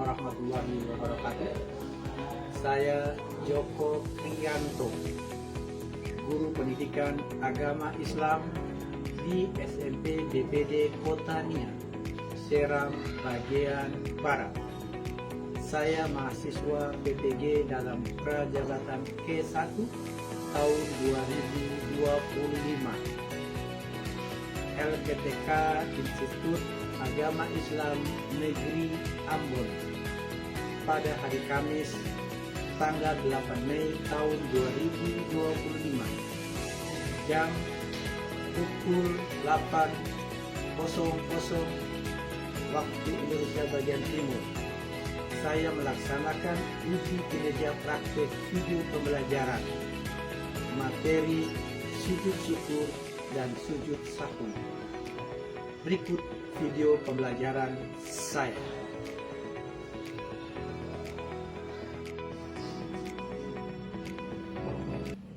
warahmatullahi wabarakatuh. Saya Joko Priyanto, guru pendidikan agama Islam di SMP DPD Kota Nia, Seram bagian Barat. Saya mahasiswa PTG dalam Prajabatan K1 tahun 2025. LPTK Institut Agama Islam Negeri Ambon pada hari Kamis tanggal 8 Mei tahun 2025 jam pukul 8.00 waktu Indonesia bagian Timur. Saya melaksanakan uji kinerja praktek video pembelajaran materi sujud syukur dan sujud sahwi. Berikut video pembelajaran saya.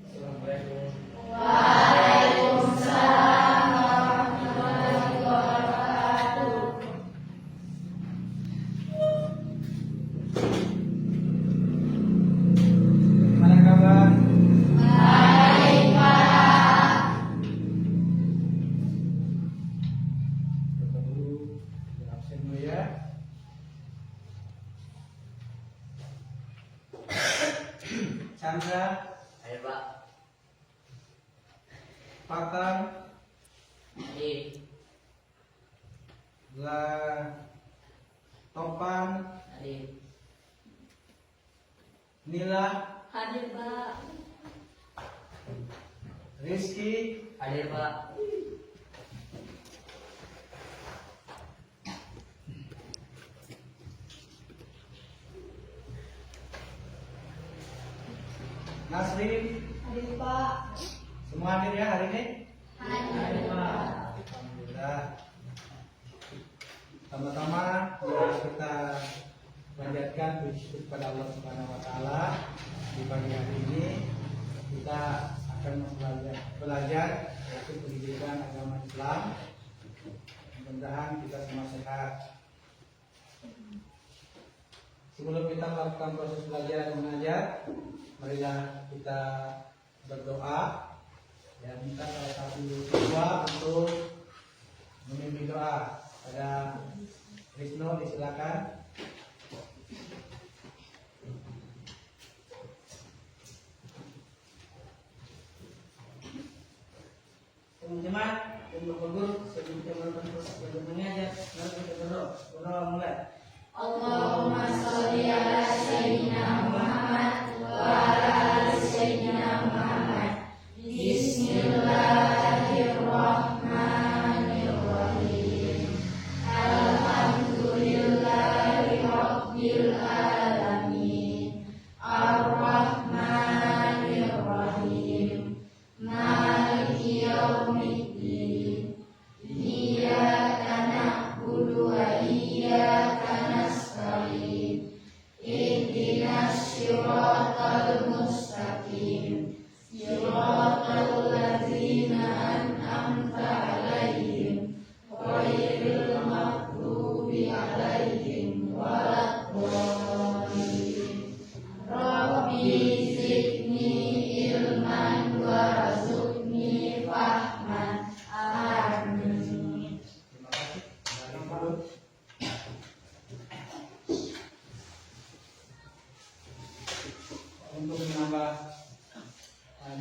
Assalamualaikum. Waalaikumsalam warahmatullahi wabarakatuh. Gimana kabar? Baik, Pak. Ketemu absen dulu ya. Chandra, Ayo Pak. Patan, Hadir. Topan, Hadir. Nila, Hadir, Pak. Rizky, Hadir Pak. Nasrin. Hadir, Pak. Semua hadir ya hari ini? Hadir, Pak. Alhamdulillah. Pertama-tama mari kita panjatkan puji kepada Allah Subhanahu wa taala. Di pagi hari ini kita akan belajar yaitu pendidikan agama Islam. Mudah-mudahan kita semua sehat. Sebelum kita melakukan proses belajar dan mengajar, marilah kita berdoa. Ya, minta salah satu siswa untuk memimpin doa. Ada Wisnu, disilakan. Teman-teman, untuk guru sebelum kita melakukan proses belajar mengajar, mari kita berdoa. Berdoa mulai. Allahumma sholli ala sayyidina Muhammad wa ala ali sayyidina Muhammad. Bismillahirrahmanirrahim. Alhamdulillahi rabbil alamin. Ar-Rahmanir-Rahim. Maliki yaumiddin. Iyyaka na'budu wa iyyaka nasta'in. Ihdinas siratal mustaqim. Siratal ladzina an'amta 'alaihim ghairil maghdubi 'alaihim waladdallin. Rabbi zidni ilman warzuqni fahman. Amin. Terima kasih. Mari dulu. Untuk menambah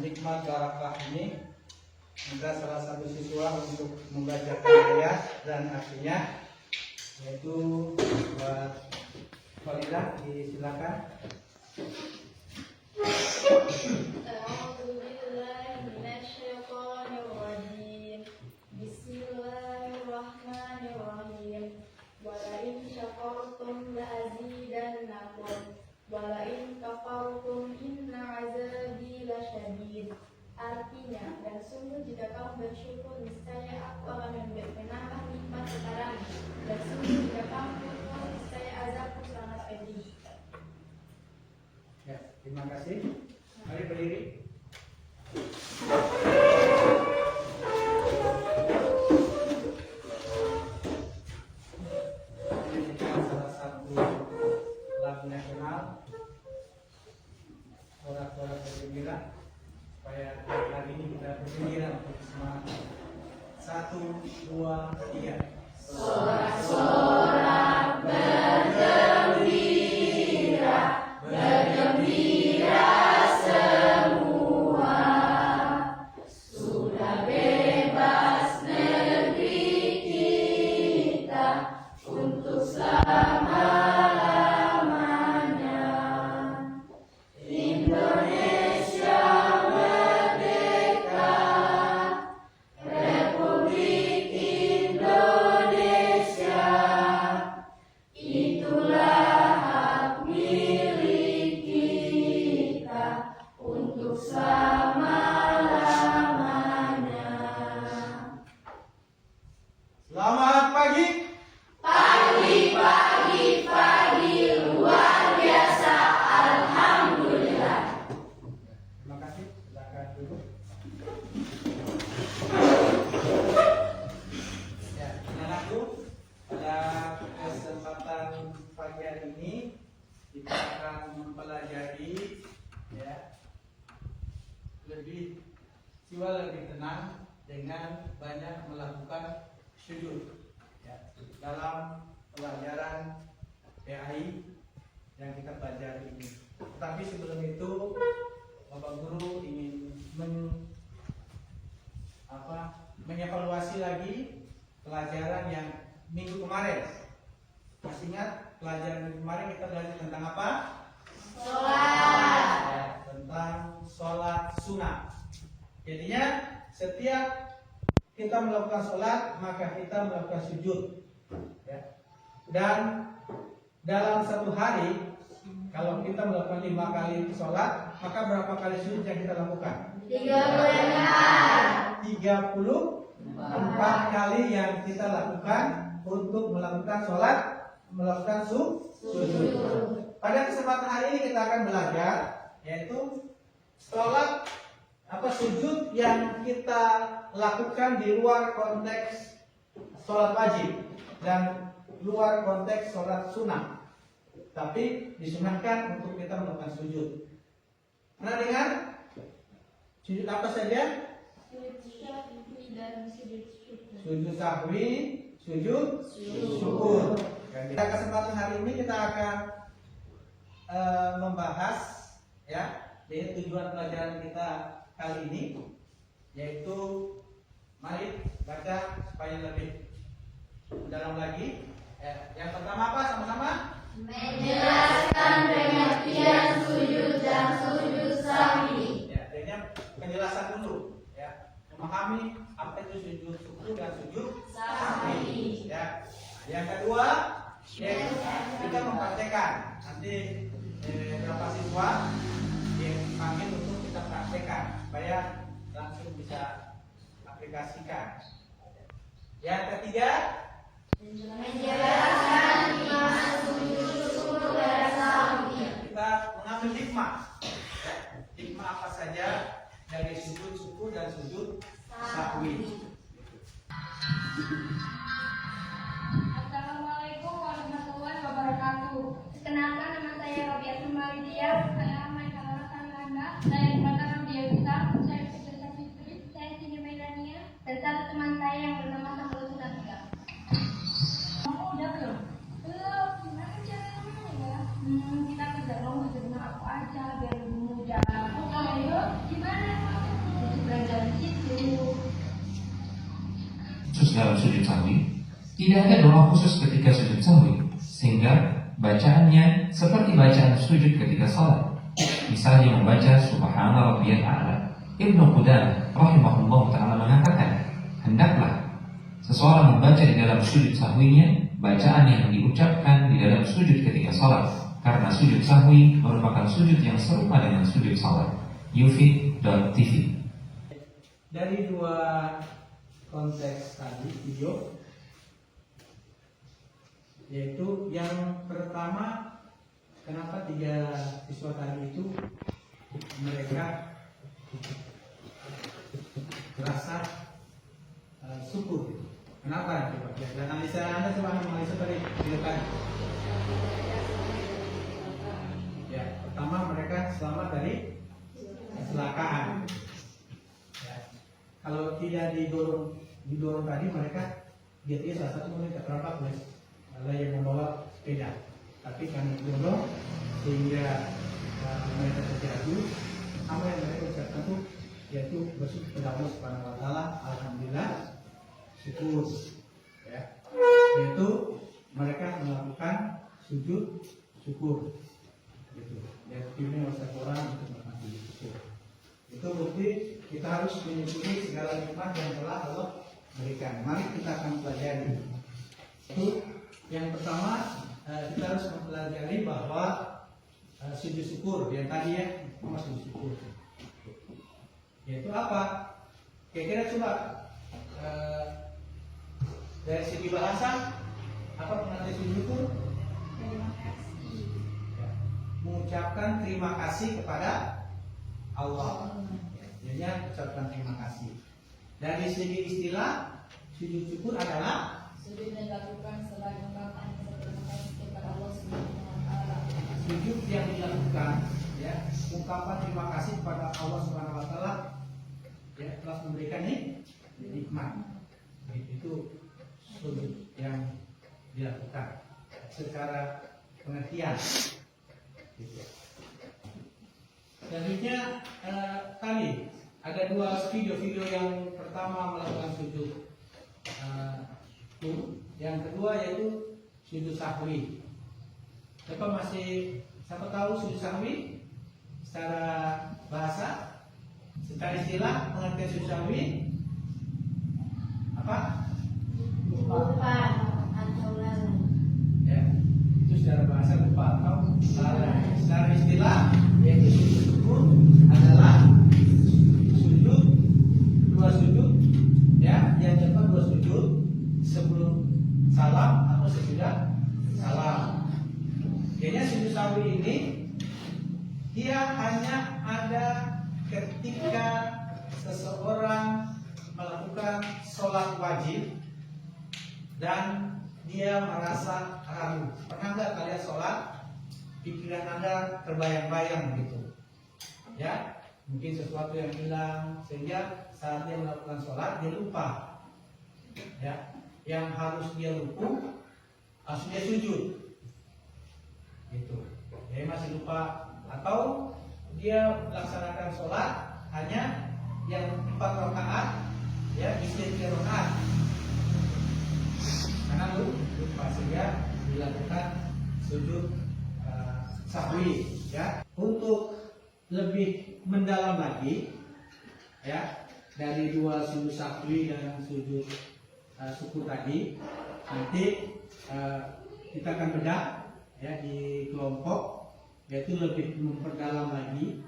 nikmat barakah ini, minta salah satu siswa untuk membacakan ayat dan artinya, yaitu buat Falilah, disilakan. أعوذ بالله من الشيطان الرجيم بسم الله الرحمن الرحيم ولئن شكرتم لأزيدنكم ولئن كفرتم إن عذابي لشديد. Artinya, dan sungguh jika kamu bersyukur, niscaya aku akan menambah nikmat kepadamu, dan sungguh jika kamu kufur, niscaya azabku sangat pedih. Ya, terima kasih. Mari berdiri. Ini salah satu bergembira supaya hari ini kita bergembira untuk semangat. 1, 2, 3. Sorak-sorak bergembira, bergembira semua. Sudah bebas negeri kita untuk selama-lamanya. Indonesia merdeka, Republik Indonesia, itulah hak milik kita untuk selama-lamanya. Selamat pagi. Pagi luar biasa, alhamdulillah. Terima kasih. Silakan duduk. Ya, anak-anakku, pada kesempatan pagi hari ini kita akan mempelajari lebih tenang dengan banyak melakukan sujud dalam pelajaran PAI yang kita pelajari ini. Tetapi sebelum itu, Bapak Guru ingin mengevaluasi lagi pelajaran yang minggu kemarin. Masih ingat pelajaran minggu kemarin kita belajar tentang apa? Sholat. Ya, tentang sholat sunnah. Jadinya setiap kita melakukan sholat maka kita melakukan sujud. Ya. Dan dalam satu hari kalau kita melakukan 5 kali sholat, maka berapa kali sujud yang kita lakukan? 34 kali yang kita lakukan untuk melakukan sholat, melakukan sujud. Pada kesempatan hari ini kita akan belajar yaitu sholat sujud yang kita lakukan di luar konteks sholat wajib dan luar konteks sholat sunnah. Tapi disunahkan untuk kita melakukan sujud. Pernah dengar? Sujud apa saja? Sujud sahwi, sujud syukur. Dan pada kesempatan hari ini kita akan membahas yaitu tujuan pelajaran kita kali ini, yaitu mari baca supaya lebih dalam lagi. Yang pertama apa sama-sama? Menjelaskan pengertian sujud dan sujud sahwi. Ya, jadinya penjelasan dulu, memahami apa itu sujud syukur dan sujud sahwi. Ya. Yang kedua, yaitu kita mempraktekkan. Nanti berapa siswa yang dipanggil untuk kita praktekkan supaya langsung bisa aplikasikan. Yang ketiga, Menjelaskan gimana sujud syukur dan sahwi. kita mengambil hikmah. Hikmah apa saja dari sujud syukur dan sujud sahwi. Assalamualaikum warahmatullahi wabarakatuh. Perkenalkan, nama saya Robiatul Maridia. Saya Maikala Sananda. Saya kepada Robiah Bisa. Saya Putri Fitri. Saya Sini Maidania. Dan satu teman saya yang bernama Sahrul Sunatiga. Kamu udah belum? Belum. Gimana caranya ya? Kita kerja dong dengan aku aja biar lebih mudah. Ayo, gimana? Jadi belajar di situ. Khusus dalam sujud sahwi, tidak ada doa khusus ketika sujud sahwi, sehingga bacaannya seperti bacaan sujud ketika salat. Misalnya membaca Subhana Rabbiyal A'la. Ibnu Qudamah rahimahullah ta'ala mengatakan, hendaklah seseorang membaca di dalam sujud sahwinya bacaan yang diucapkan di dalam sujud ketika salat, karena sujud sahwi merupakan sujud yang serupa dengan sujud salat. Yufid.tv. Dari dua konteks tadi video, yaitu yang pertama, kenapa 3 siswa tadi itu mereka merasa syukur? Kenapa? Coba dan analisa Anda coba analisa tadi silakan. Ya, pertama mereka selamat dari kecelakaan. Ya. Kalau tidak didorong tadi mereka dia salah satu mereka terlambat ada yang membawa sepeda, tapi karena didorong sehingga mereka terjatuh. Apa yang mereka ucapkan itu yaitu bersyukur kepada Allah Subhanahu Wa Taala, alhamdulillah, syukur, ya. Yaitu mereka melakukan sujud syukur, gitu. Dan ini harus orang untuk melakukan sujud syukur. Itu bukti kita harus menyukuri segala nikmat yang telah Allah berikan. Mari kita akan pelajari. Itu yang pertama, kita harus mempelajari bahwa sujud syukur yang tadi ya, sujud syukur. Yaitu apa? Kira-kira coba dari segi bahasa apa pengertian sujud syukur? Terima kasih. Ya, mengucapkan terima kasih kepada Allah. Jadinya ucapkan terima kasih. Dari segi istilah sujud syukur adalah Sujud yang dilakukan sebagai ungkapan berterima kasih kepada Allah Subhanahu wa Ta'ala. sujud yang dilakukan, ya, ungkapan terima kasih kepada Allah Subhanahu Wa Taala, ya, telah memberikan nikmat. Itu sujud yang dilakukan secara pengertian. Gitu. Selanjutnya tadi ada dua video yang pertama melakukan sujud yang kedua yaitu sujud sahwi. Siapa tahu sujud sahwi secara bahasa, secara istilah pengertian sujud sahwi apa? Lupa atau lalai. Ya, itu secara bahasa lupa atau lalai. Secara istilah yaitu sujud syukur adalah dua sujud, ya, yang cepat dua sujud sebelum salam atau sesudah salam. Kayaknya sujud sahwi ini dia hanya ada ketika seseorang melakukan sholat wajib dan dia merasa ragu. Pernah nggak kalian sholat, pikiran Anda terbayang-bayang gitu, ya? Mungkin sesuatu yang hilang sehingga saat dia melakukan sholat dia lupa, ya. Yang harus dia lupa harus dia sujud, gitu. Dia masih lupa atau dia melaksanakan sholat hanya yang 4 rakaat, ya, bisa 3 rakaat. Karena lupa sehingga dilakukan sujud sahwi, ya. Untuk lebih mendalam lagi, ya, dari dua sujud sahwi dan sujud syukur tadi, nanti kita akan bedah, ya, di kelompok, yaitu lebih memperdalam lagi,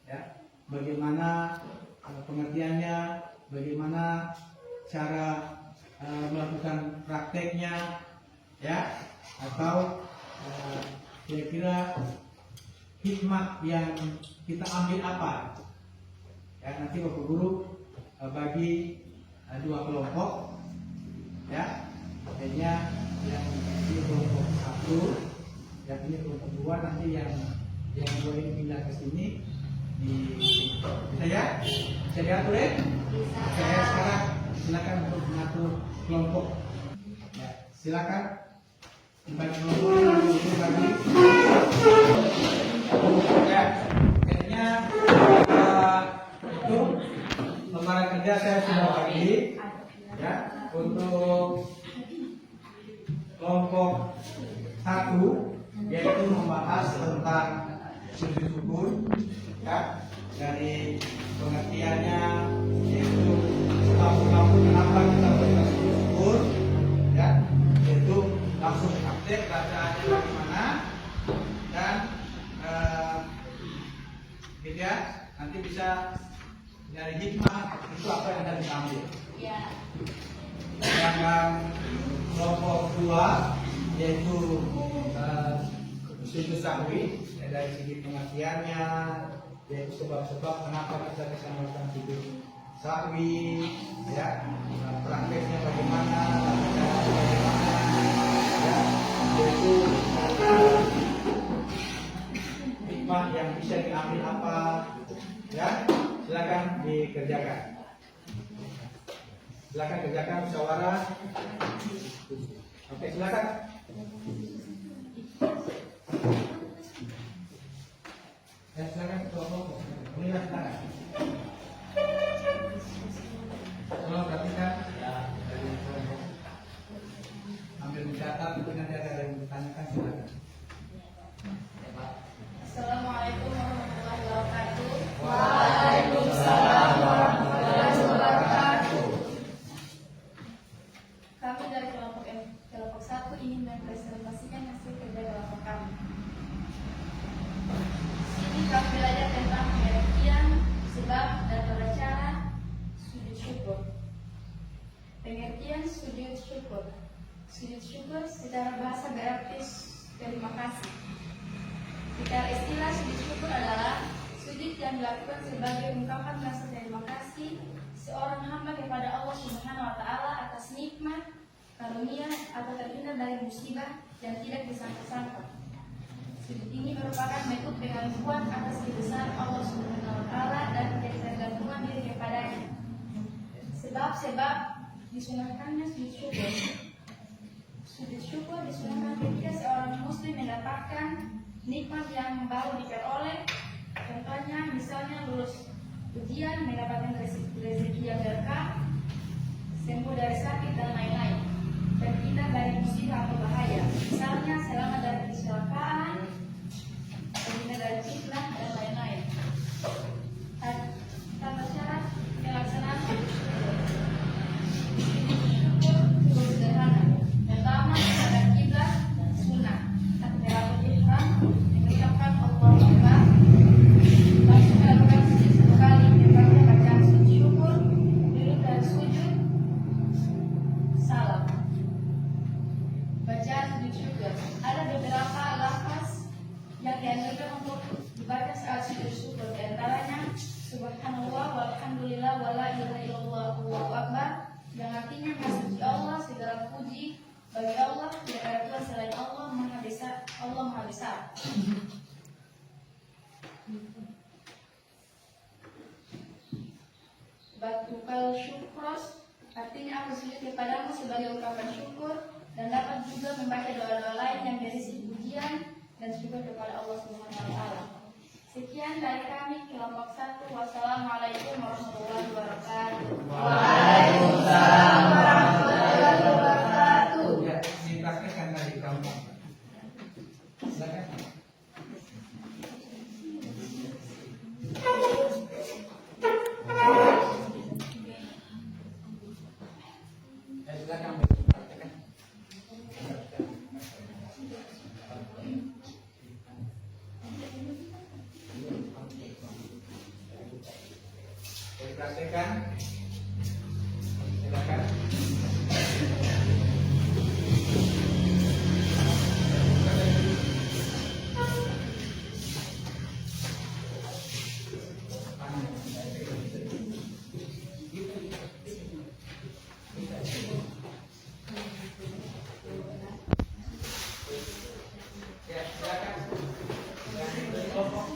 ya, bagaimana pengertiannya, bagaimana cara melakukan prakteknya, ya, atau kira-kira hikmah yang kita ambil apa, ya. Nanti Bapak Guru bagi dua kelompok, ya, artinya yang ini kelompok 1, yang ini kelompok 2, nanti yang 2 ini pindah ke sini bisa, ya, bisa diatur, ya. Saya sekarang silakan untuk mengatur kelompok, ya, silakan bagi kelompok ini bagi, ya. Kayaknya itu lembaran kerja saya sudah bagi, ya, untuk kelompok 1 yaitu membahas tentang sujud syukur, ya, dari pengertiannya, yaitu sebab kenapa kita berbuat sujud syukur, ya, yaitu langsung praktek bacaannya bagaimana dan gitu, ya, nanti bisa dari hikmah itu apa yang kita bisa ambil. Ya. Sedangkan kelompok 2 yaitu sujud sahwi, ya, dari segi pengertiannya, yaitu sebab-sebab kenapa kita bisa melakukan sujud sahwi, ya, prakteknya bagaimana, caranya bagaimana, ya, yaitu hikmah yang bisa diambil apa, Ya, silakan dikerjakan. Silakan kerjakan musyawarah. Oke, silakan. Ya, silakan ketua kelompok. Inilah silakan. Tolong perhatikan. Dari kelompok. Ambil mencatat, mungkin nanti ada yang bertanyakan, silakan. Ya Pak. Assalamualaikum warahmatullahi wabarakatuh. Waalaikumsalam warahmatullahi wabarakatuh. Kami dari kelompok 1 ingin mempresentasikan hasil kerja kelompok kami. Ini kami belajar tentang pengertian, sebab, dan tata cara sujud syukur. Pengertian sujud syukur. Sujud syukur secara bahasa berarti terima kasih. Secara istilah sujud syukur adalah sujud yang dilakukan sebagai ungkapan rasa terima kasih seorang hamba kepada Allah Subhanahu wa taala atas nikmat, karunia atau terhindar dari musibah yang tidak disangka-sangka. Sujud ini merupakan bentuk pengakuan atas kebesaran Allah Subhanahu wa taala dan ketergantungan diri kepadanya. Sebab disunahkannya sujud syukur. Sujud syukur disunahkan ketika seorang muslim mendapatkan nikmat yang baru diperoleh, contohnya misalnya lulus ujian, mendapatkan rezeki yang berkah, sembuh dari sakit dan lain-lain, terhindar dari musibah atau bahaya, misalnya selamat dari kecelakaan, terhindar dari fitnah dan lain-lain. Tata cara pelaksanaan sujud syukur. Cukup sederhana. Pertama, menghadap kiblat, sunnah. Takbiratul ihram, mengucapkan Allahu Akbar. Langsung melakukan sujud 1 kali, membaca bacaan sujud syukur, duduk dan sujud, salam. Bacaan sujud syukur. Ada beberapa lafaz yang dianjurkan untuk dibaca saat sujud syukur. Di antaranya Subhanallah, walhamdulillah, wala ilaha illallah, wallahu akbar, yang artinya Maha Suci Allah, segala puji bagi Allah, tidak ada Tuhan selain Allah, Maha Besar, Allah Maha Besar. Batukal syukros, artinya aku sujud kepadamu sebagai ungkapan syukur, dan dapat juga membaca doa-doa lain yang berisi pujian dan syukur kepada Allah Subhanahu wa taala. Sekian dari kami kelompok 1. Wassalamualaikum warahmatullahi wabarakatuh. Waalaikumsalam warahmatullahi wabarakatuh. Ya, dipraktekkan tadi kamu. Silakan. Silakan dipraktekkan. Dipraktekkan. Silakan. Ya, silakan. Kelompok.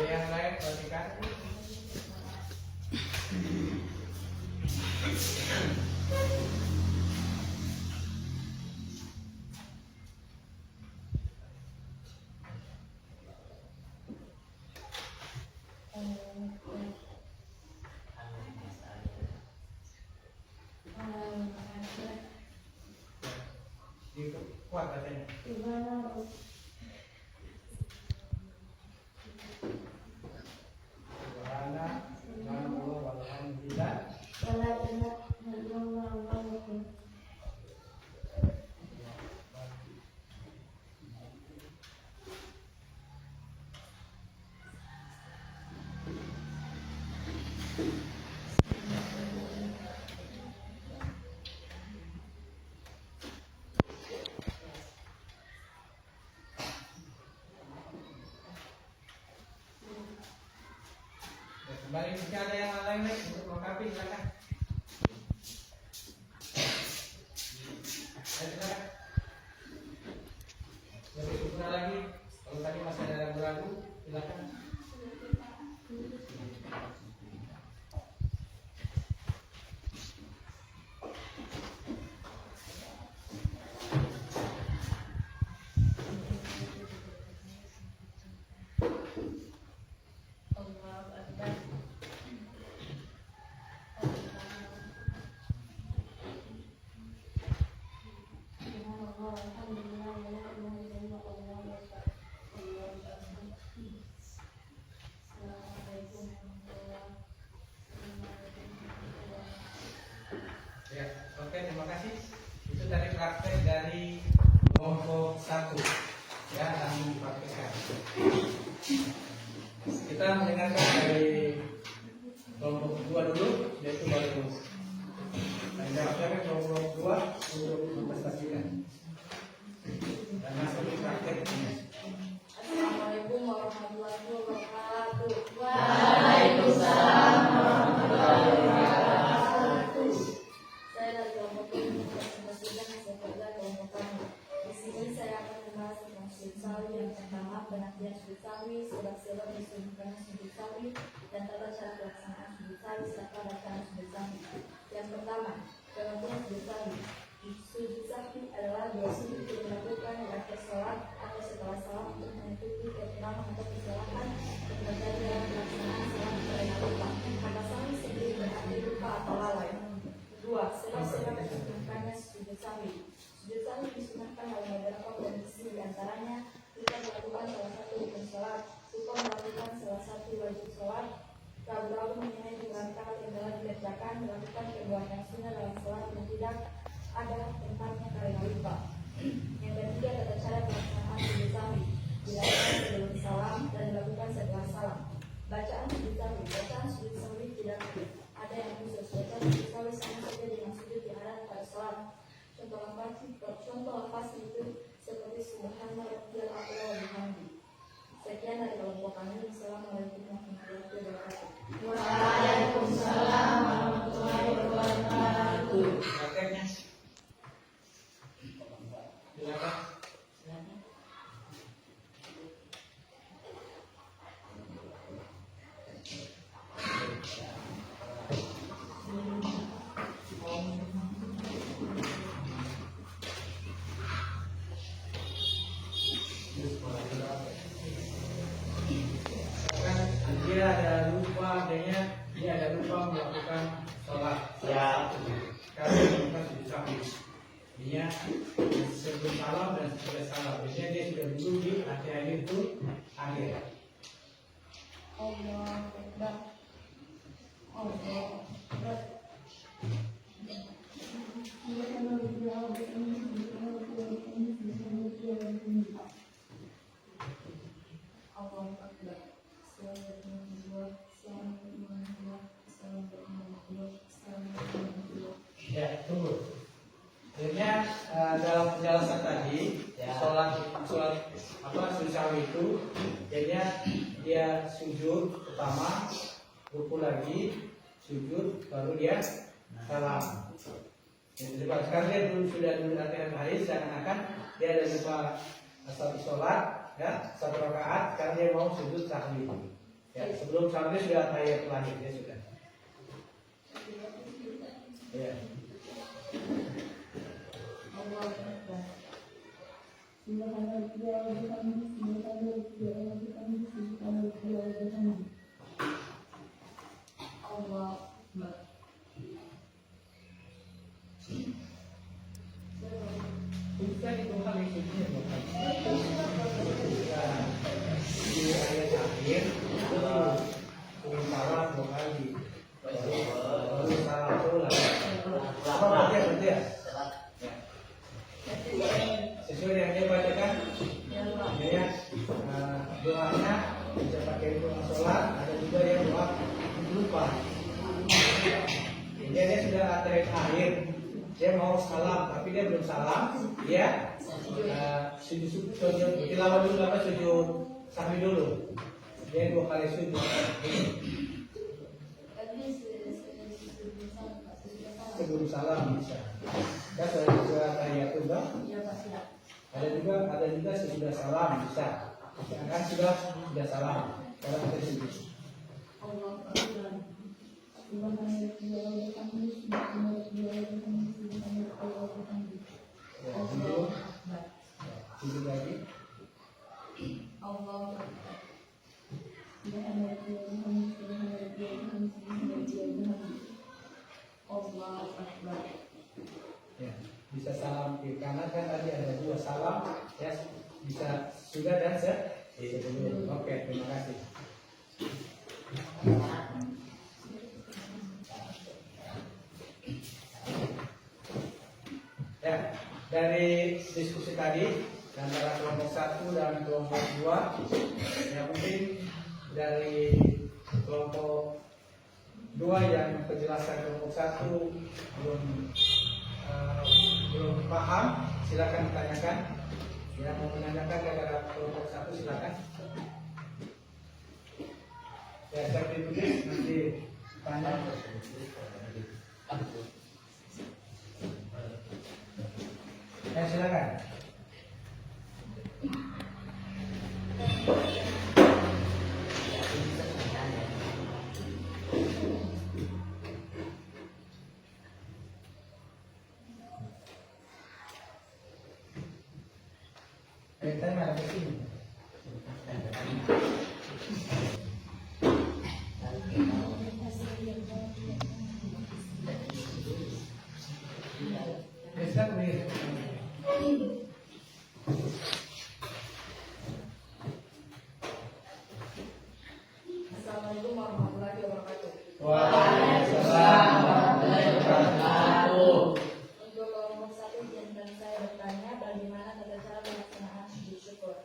Yang lain perhatikan. Kuat katanya. Subhanallah, walhamdulillah. Kembali jika ada yang lain untuk melengkapi, silakan. Silakan. Lebih sempurna lagi. Kalau tadi masih ada ragu-ragu, silakan. Ya, oke, terima kasih. Itu tadi praktek dari kelompok 1 ya, langsung dipraktekkan. Kita mendengarkan dari kelompok 2 dulu, yaitu baru jawabnya kelompok 2 untuk memprestasikan dan masuk di prakteknya. Assalamualaikum warahmatullahi wabarakatuh. Waalaikumsalam warahmatullahi wabarakatuh. Saya dari kelompok ini mempresentasikan hasil kerja kelompok kami. Di sini saya akan membahas tentang sudut sawi. Yang pertama, pengertian sudut sawi, sebab-sebab disebutkan sudut sawi, dan tata cara pelaksanaan sudut sawi serta bacaan sudut sawi. Yang pertama, pengertian sudut sawi. Sujud sawi adalah dua sujud yang dilakukan di akhir sholat atau setelah sholat untuk menutupi kekurangan atau kesalahan yang terjadi dalam pelaksanaan sholat karena lupa. Kata sawi sendiri berarti lupa atau lalai. Dua, sebab-sebab disunahkannya sujud sawi. Sujud sawi disunahkan dalam beberapa kondisi, diantaranya kita melakukan salah satu rukun sholat, lupa melakukan salah satu wajib sholat, ragu-ragu mengenai perangkat yang telah dikerjakan, melakukan perbuatan sunnah dalam sholat yang tidak ada tempatnya karena lupa. Yang ketiga, tata cara pelaksanaan sujud sawi, dilakukan sebelum salam dan dilakukan setelah salam. Bacaan sujud sawi. Bacaan sujud sawi tidak ada yang khusus. Bacaan sujud sawi sama saja dengan sujud yang ada pada salat. Contoh lafaz itu seperti subhanallah rabbiyal a'la wa bihamdi. Sekian dari kelompok kami. Assalamualaikum warahmatullahi wabarakatuh. Waalaikumsalam warahmatullahi wabarakatuh. Prakteknya. Silakan. Dia ada lupa, dia ada lupa melakukan sholat. Ya. Karena melakukan sujud sawi. Dia sebelum salam dan setelah salam. Biasanya dia sudah dulu di akhir itu akhir. Allah Akbar. Allah Akbar. Allah Akbar. Ya, tunggu. Akhirnya dalam penjelasan tadi, sholat sujud sawi itu, jadinya dia sujud pertama, ruku lagi, sujud, baru dia salam. Jadi sekarang dia sudah dulu latihan hadis, seakan-akan dia ada lupa satu sholat, ya, satu rakaat, sekarang dia mau sujud sahwi. Ya, sebelum sahwi sudah tahiyat terakhir, dia sudah. Ya. Bukan itu hal yang sebenarnya bukan. Di ayat akhir itu salam dua kali. Baru salam ulang. Apa berarti ya? Sesuai yang dia bacakan, ya, doanya bisa pakai doa sholat, ada juga yang doa lupa. Dia sudah akhir, dia mau salam, tapi dia belum salam, dia sujud tilawah dulu, apa sujud sahwi dulu. Dia dua kali sujud. Sebelum salam bisa. Kan sudah tahiyat juga. Ada juga sudah salam bisa. Kan sudah salam. Kalau kita sujud. Ya, sujud lagi. Ya, bisa salam kiri kanan kan tadi ada 2 salam ya, bisa sudah dan sebelum. Oke, terima kasih. Ya, dari diskusi tadi antara kelompok 1 dan kelompok 2, yang mungkin dari kelompok 2 yang penjelasan kelompok 1 belum paham, silakan ditanyakan. Yang mau menanyakan kepada kelompok 1 silakan. Ya, saya ditulis nanti tanya. Ya, silakan. Tanya ada sini. Bisa boleh. Assalamualaikum warahmatullahi wabarakatuh. Waalaikumsalam warahmatullahi wabarakatuh. Untuk kelompok 1 dan saya bertanya bagaimana tata cara pelaksanaan sujud syukur.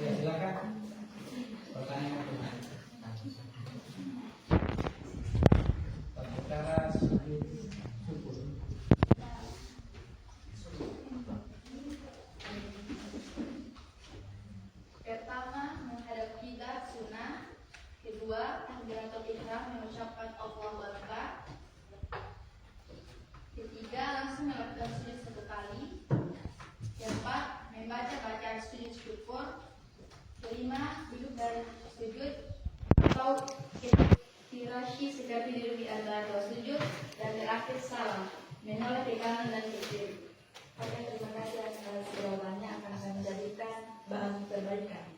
Ya, silakan. Pertanyaan. Tata cara sujud syukur. Pertama, menghadap kiblat sunnah. Kedua, takbiratul ihram mengucapkan Allahu Akbar. Ketiga, langsung melakukan sujud 1 kali. Keempat, membaca bacaan sujud syukur. Kelima, duduk dari sujud atau firashi seperti duduk di antara sujud. Dan terakhir salam, menoleh ke kanan dan ke kiri. Oke, terima kasih atas jawabannya, akan saya menjadikan bahan perbaikan.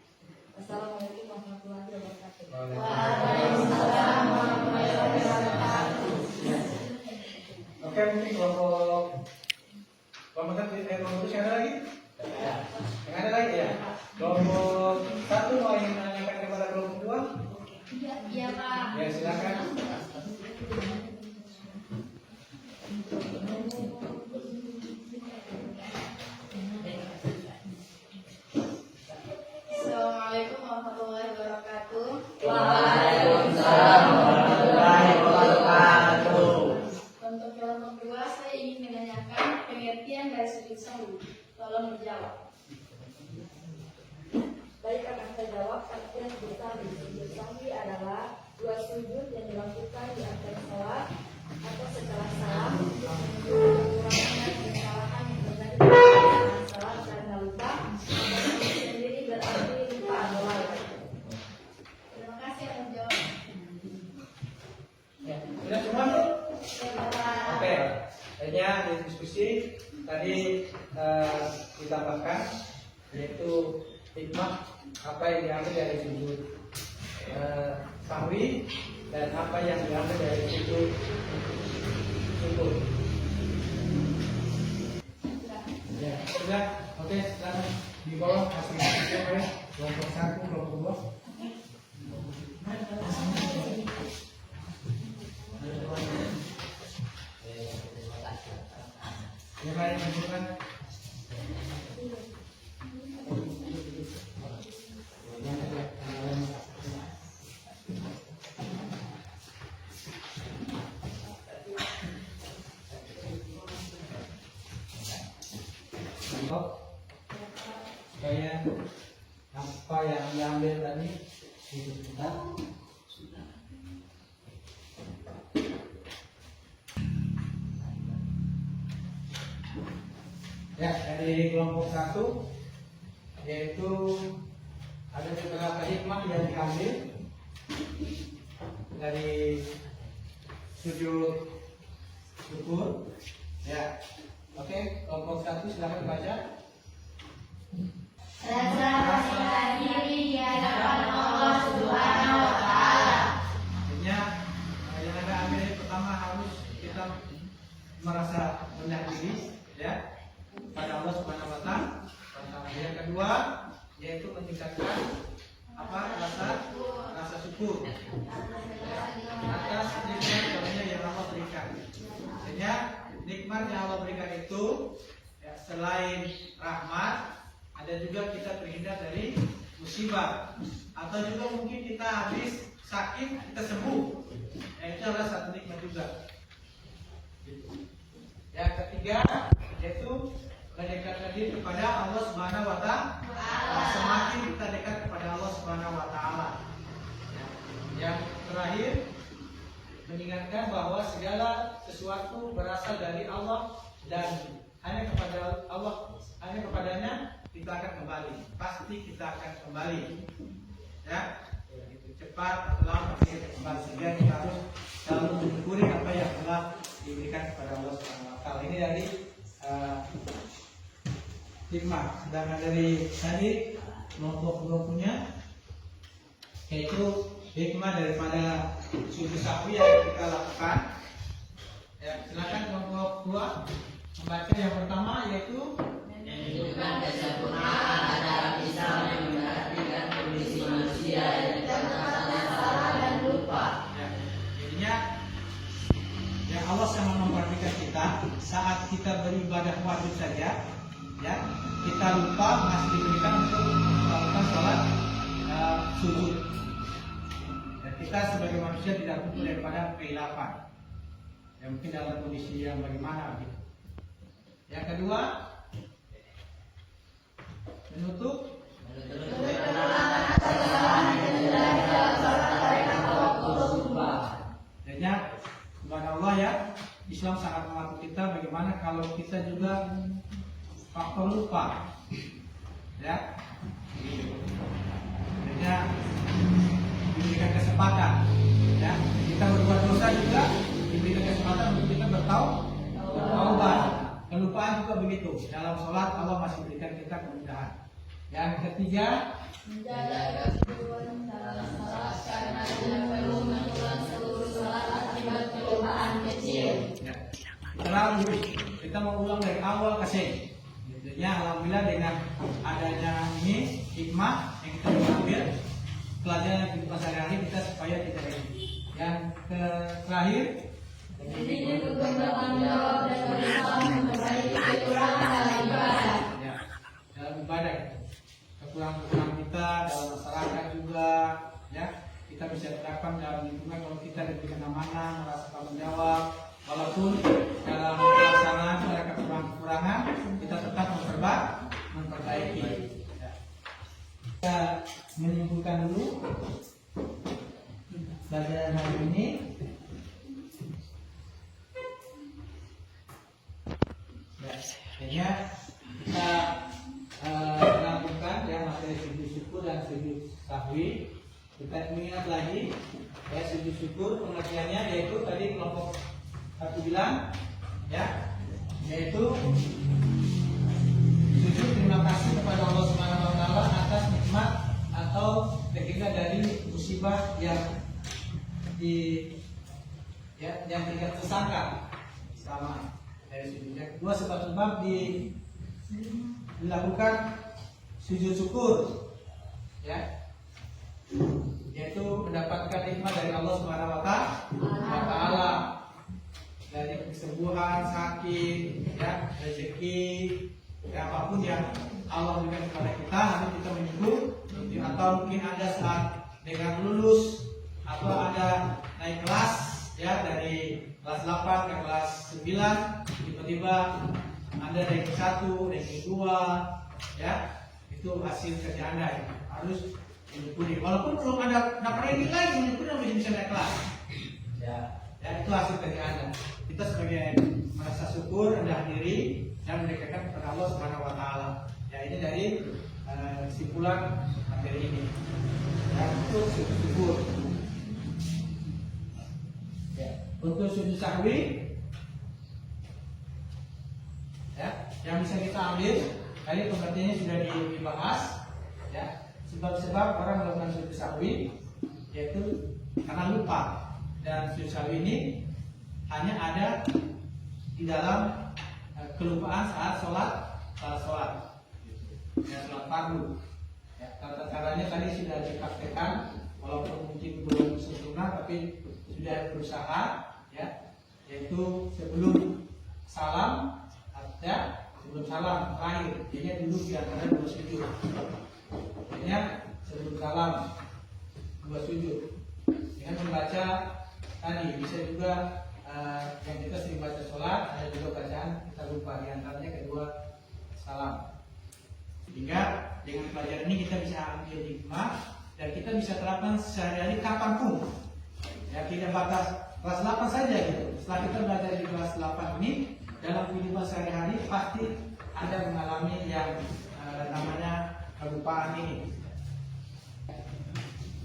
Assalamualaikum warahmatullahi wabarakatuh. Waalaikumsalam warahmatullahi wabarakatuh. Oke, mungkin kelompok yang ada lagi? Yang ada lagi ya? Kelompok 1 mau yang menanyakan kepada kelompok 2? Iya, Pak. Ya, silakan. Assalamualaikum warahmatullahi wabarakatuh. Waalaikumsalam warahmatullahi wabarakatuh. Untuk kelompok 2, saya ingin menanyakan pengertian dari sujud sahwi. Tolong dijawab. Baik, akan saya jawab. Artinya sujud sahwi. Sujud sahwi adalah 2 sujud yang dilakukan di akhir sholat atau setelah salam untuk menunjukkan kekurangan dan kesalahan yang terjadi pada salat karena lupa atau sendiri berarti lupa atau lalai. Terima kasih atas jawaban. Ya, sudah semua? Oke, akhirnya di diskusi tadi ditambahkan yaitu hikmah apa yang diambil dari sujud sahwi dan apa yang diambil dari sujud syukur. Ya, sudah. Oke, sekarang di bawah kasih ya, kelompok 1, kelompok 2. Yang lain menunjukkan. Yang ada diambil tadi itu kita. Ya, dari kelompok 1 yaitu ada beberapa hikmah yang diambil dari sujud syukur. Ya, oke, kelompok 1 silakan baca. Rasa percaya diri di hadapan Allah Subhanahu wa Ta'ala. Artinya yang Anda ambil yang pertama harus kita merasa rendah diri, ya, pada Allah Subhanahu wa Ta'ala. Yang kedua yaitu meningkatkan apa, rasa syukur atas nikmat karunia yang Allah berikan. Artinya nikmat yang Allah berikan itu ya, selain rahmat, ada juga kita terhindar dari musibah, atau juga mungkin kita habis sakit kita sembuh. Ya, itu adalah satu nikmat juga. Yang ketiga yaitu mendekatkan diri kepada Allah Subhanahu wa Ta'ala. Semakin kita dekat kepada Allah Subhanahu wa Ta'ala. Yang terakhir mengingatkan bahwa segala sesuatu berasal dari Allah dan hanya kepada Allah, hanya kepadanya kita akan kembali. Pasti kita akan kembali. Ya, itu cepat atau lambat kita kembali. Sehingga kita harus selalu mensyukuri apa yang telah diberikan kepada Allah Subhanahu wa Ta'ala. Ini dari hikmah. Sedangkan dari tadi kelompok-kelompoknya yaitu hikmah daripada sujud sahwi yang kita lakukan. Ya, silakan kelompok 2 membaca yang pertama yaitu menunjukkan kesempurnaan dalam Islam yang memperhatikan kondisi manusia yang terkena salah dan lupa. ya, jadinya ya Allah sangat memperhatikan kita saat kita beribadah wajib saja. Ya, kita lupa masih diberikan untuk melakukan sholat sujud. Dan kita sebagai manusia tidak luput daripada kehilapan. Ya, mungkin dalam kondisi yang bagaimana gitu. Yang kedua, menutup Jadinya subhanallah ya, Islam sangat melatih kita bagaimana kalau kita juga faktor lupa, ya. Jadinya diberikan kesempatan, ya. Kita berbuat dosa juga diberikan kesempatan untuk kita bertaubat. Kelupaan juga begitu. Dalam sholat Allah masih berikan kita kemudahan. Yang ketiga, menjaga kesucian dalam salat karena tidak perlu mengulang seluruh salat akibat kelupaan kecil. ya. Selalu kita mengulang dari awal ke sini. Ya, alhamdulillah dengan adanya ini hikmah yang kita ambil pelajaran kehidupan sehari-hari kita supaya tidak ini. Yang terakhir, Ini untuk bertanggung jawab dan berusaha memperbaiki kekurangan dalam ibadah. ya, dalam ibadah kekurangan kita dalam masyarakat juga, ya kita bisa terapkan dalam lingkungan kalau kita diberikan amanah, merasa tanggung jawab, walaupun dalam pelaksanaan ada kekurangan kita tetap memperbaiki. Ya. Kita menyimpulkan dulu pelajaran hari ini. Ya, kita lakukan ya materi sujud syukur dan sujud sahwi. Kita ingat lagi ya, sujud syukur pengertiannya yaitu tadi kelompok 1 bilang ya, yaitu sujud terima kasih kepada Allah Subhanahu wa Ta'ala atas nikmat atau terhindar dari musibah yang tidak tersangka selama dari sujud. Yang kedua, sebab-sebab dilakukan sujud syukur, ya, yaitu mendapatkan nikmat dari Allah Subhanahu wa Ta'ala, dari kesembuhan, sakit, ya, rezeki, ya, apapun yang Allah berikan kepada kita, nanti kita menyebut, atau mungkin ada saat dengan lulus atau ada naik kelas, ya, dari kelas 8 ke kelas 9, tiba-tiba Anda ranking 1, ranking 2, ya, itu hasil kerja Anda ya. Harus menyempurni. Walaupun belum ada dapat ranking lagi, menyempurni masih bisa naik kelas. Ya, itu hasil dari Anda. Kita sebagai merasa syukur, rendah diri, dan mendekatkan kepada Allah Subhanahu Wa Taala. Ya, ini dari kesimpulan materi ini. Ya, untuk syukur. Ya, untuk sujud sahwi, ya, yang bisa kita ambil tadi pengertiannya sudah dibahas. Ya, sebab-sebab orang melakukan sujud sahwi yaitu karena lupa, dan sujud sahwi ini hanya ada di dalam kelupaan saat sholat, ya, sholat fardu. Ya, tata caranya tadi sudah dipraktekkan, walaupun mungkin belum sempurna, tapi sudah berusaha, ya, yaitu sebelum salam, ya, sebelum salam terakhir, dia duduk di antara dua sujud. Artinya sebelum salam dua sujud dengan membaca tadi, bisa juga yang kita sering baca sholat, ada juga bacaan kita lupa, di antaranya kedua salam. Sehingga dengan pelajaran ini kita bisa ambil hikmah dan kita bisa terapkan sehari-hari kapanpun. Ya, tidak batas kelas 8 saja gitu. Setelah kita belajar di kelas 8 ini, dalam kehidupan sehari-hari pasti ada mengalami yang namanya kelupaan ini.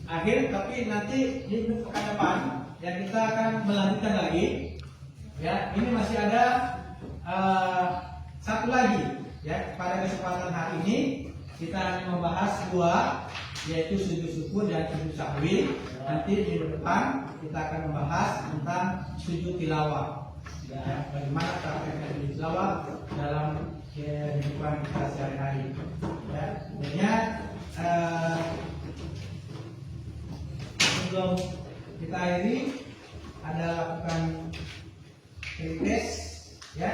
Akhir, tapi nanti di pekan depan ya kita akan melanjutkan lagi. Ya, ini masih ada satu lagi. Ya, pada kesempatan hari ini kita akan membahas dua, yaitu sujud syukur dan sujud sahwi. Nanti di depan kita akan membahas tentang sujud tilawah. Ya, bagaimana prakteknya sujud tilawah dalam kehidupan kita sehari-hari. Ya, sebenarnya sebelum kita akhiri ada lakukan retest, ya.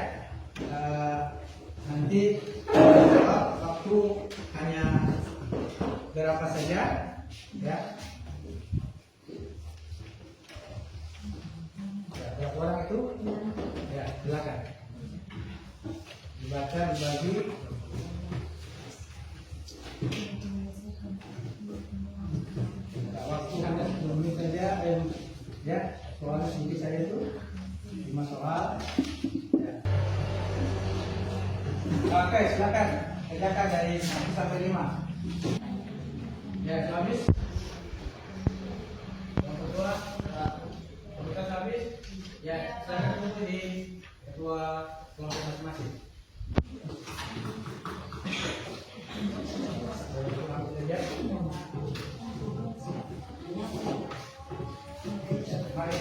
Nanti waktu hanya berapa saja, ya. Berapa orang itu? Ya, silakan. Dibaca, dibagi. Waktu hanya 10 menit saja, ya. Soalnya sedikit saja itu 5 soal. Ya. Oke, silakan. Kerjakan dari 1 sampai 5. Ya, habis. Yang kedua, urutan habis. Ya, silakan tunggu di ketua kelompok masing-masing. Mari.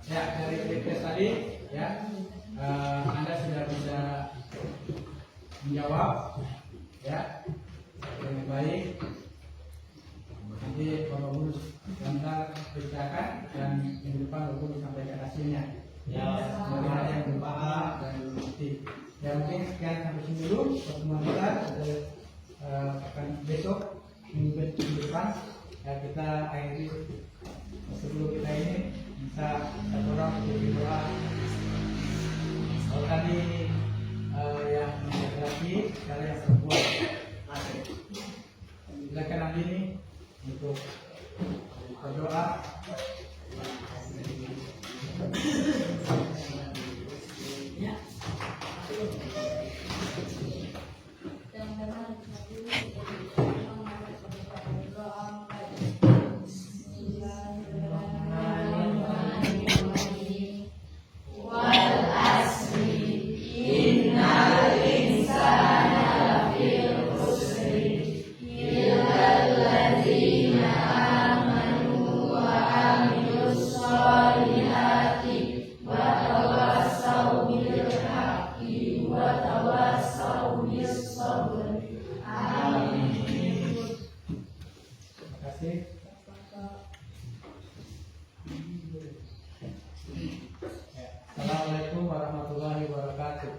Ya, dari retest tadi, ya, Anda sudah bisa menjawab, ya, dengan baik. Nanti Bapak Guru sebentar ceritakan dan minggu depan Bapak Guru sampaikan hasilnya. Ya, bagaimana yang berusaha dan bukti. Ya, mungkin sekian sampai sini dulu pertemuan kita. Akan besok minggu depan ya, kita akhiri. Sebelum kita ini bisa satu orang berdoa. Kalau tadi yang laki-laki, kalau yang perempuan, silakan ambil ini untuk berdoa. Assalamualaikum warahmatullahi wabarakatuh.